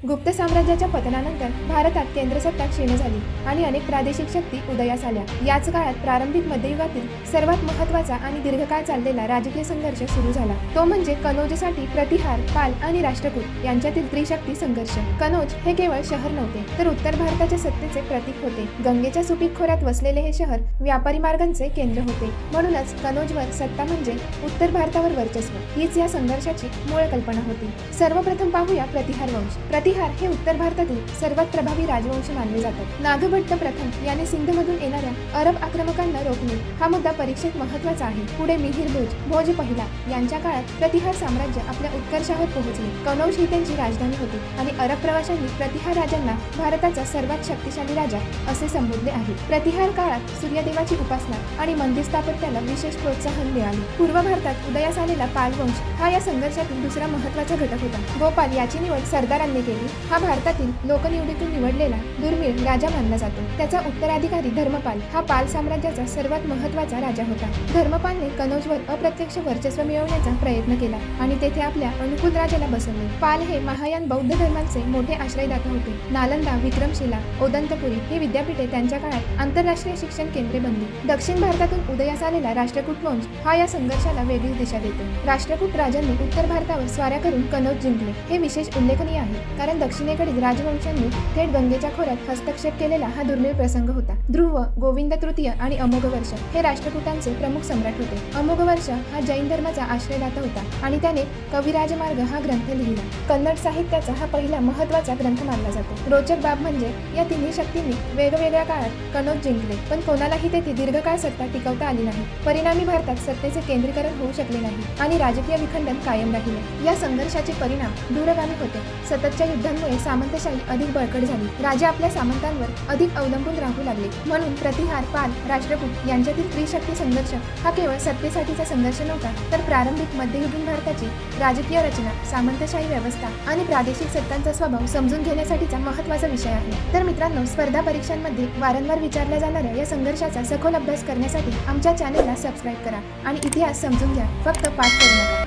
गुप्त साम्राज्याच्या पतनानंतर भारतात केंद्रसत्ता क्षीण झाली आणि अनेक प्रादेशिक शक्ती उदयास आल्या। याच काळात प्रारंभिक मध्ययुगातील सर्वात महत्त्वाचा आणि दीर्घकाळ चाललेला राजकीय संघर्ष सुरू झाला। तो म्हणजे कनौजसाठी प्रतिहार, पाल आणि राष्ट्रकूट यांच्यातील त्रिशक्ती संघर्ष। कनौज हे केवळ शहर नव्हते, तर उत्तर भारताच्या सत्तेचे प्रतीक होते। गंगेच्या सुपीक खोऱ्यात वसलेले हे शहर व्यापारी मार्गांचे केंद्र होते, म्हणूनच कनौजवर सत्ता म्हणजे उत्तर भारतावर वर्चस्व हीच या संघर्षाची मूळ कल्पना होती। सर्वप्रथम पाहूया प्रतिहार वंश। प्रतिहार हे उत्तर भारतातील सर्वात प्रभावी राजवंश मानले जातात। नागभट्ट प्रथम याने सिंधमधून येणाऱ्या अरब आक्रमकांना रोखले हा मुद्दा परीक्षेत महत्त्वाचा आहे। पुढे मिहिर भोज पहिला यांच्या काळात प्रतिहार साम्राज्य आपल्या उत्कर्षावर पोहोचले। कनौज ही त्यांची राजधानी होती आणि अरब प्रवाशांनी प्रतिहार राजांना भारताचा सर्वात शक्तिशाली राजा असे संबोधले आहे। प्रतिहार काळात सूर्यदेवाची उपासना आणि मंदिर स्थापत्याला विशेष प्रोत्साहन मिळाले। पूर्व भारतात उदयास आलेला पाल वंश हा या संघर्षातील दुसरा महत्त्वाचा घटक होता। गोपाल याची निवड सरदारांनी केली। हा भारतातील लोकनिवडीतून निवडलेला दुर्मिळ राजा मानला जातो। त्याचा उत्तराधिकारी धर्मपाल हा पाल साम्राज्याचा सर्वात महत्त्वाचा राजा होता। धर्मपालने कनौजवर अप्रत्यक्ष वर्चस्व मिळवण्याचा प्रयत्न केला आणि तेथे आपल्या अनुकूल राजाला बसवले। पाल हे महायान बौद्ध धर्मांचे मोठे आश्रयदाता होते। नालंदा, विक्रमशिला, ओदंतपुरी ही विद्यापीठे त्यांच्या काळात आंतरराष्ट्रीय शिक्षण केंद्रे बनली। दक्षिण भारतातून उदयास आलेला राष्ट्रकूट वंश हा या संघर्षाला वेगळी दिशा देतो। राष्ट्रकूट राजांनी उत्तर भारतावर स्वाऱ्या करून कनौज जिंकले हे विशेष उल्लेखनीय आहे, कारण दक्षिणेकडील राजवंशांनी थेट गंगेच्या खोऱ्यात हस्तक्षेप केलेला हा दुर्मिळ प्रसंग होता। ध्रुव, गोविंद तृतीय आणि अमोघवर्ष हे राष्ट्रकूटांचे प्रमुख सम्राट होते। अमोघवर्ष हा जैन धर्माचा आश्रयदाता होता आणि त्याने कविराजमार्ग हा ग्रंथ लिहिला। कन्नड साहित्याचा हा पहिला महत्त्वाचा ग्रंथ मानला जातो। रोचक बाब म्हणजे या तिन्ही शक्तींनी वेगवेगळ्या काळात कनौज जिंकले, पण कोणालाही तेथे दीर्घकाळ सत्ता टिकवता आली नाही। परिणामी भारतात सत्तेचे केंद्रीकरण होऊ शकले नाही आणि राजकीय विखंडन कायम राहिले। या संघर्षाचे परिणाम दूरगामी होते। सततच्या युद्धांमुळे सामंतशाही अधिक बळकट झाली। राजे आपल्या सामंतांवर अधिक अवलंबून राहू लागले, म्हणून प्रतिहार, पाल, राष्ट्रकूट यांच्यातील त्रिशक्ती संघर्ष हा केवळ सत्तेसाठीचा संघर्ष नव्हता, तर प्रारंभिक मध्ययुगीन भारताची राजकीय रचना, सामंतशाही व्यवस्था आणि प्रादेशिक सत्तांचा स्वभाव समजून घेण्यासाठीचा महत्त्वाचा विषय आहे। तर मित्रांनो, स्पर्धा परीक्षांमध्ये वारंवार विचारल्या जाणाऱ्या या संघर्षाचा सखोल अभ्यास करण्यासाठी आमच्या चॅनलला सबस्क्राईब करा आणि इतिहास समजून घ्या, फक्त पाठ करू नका।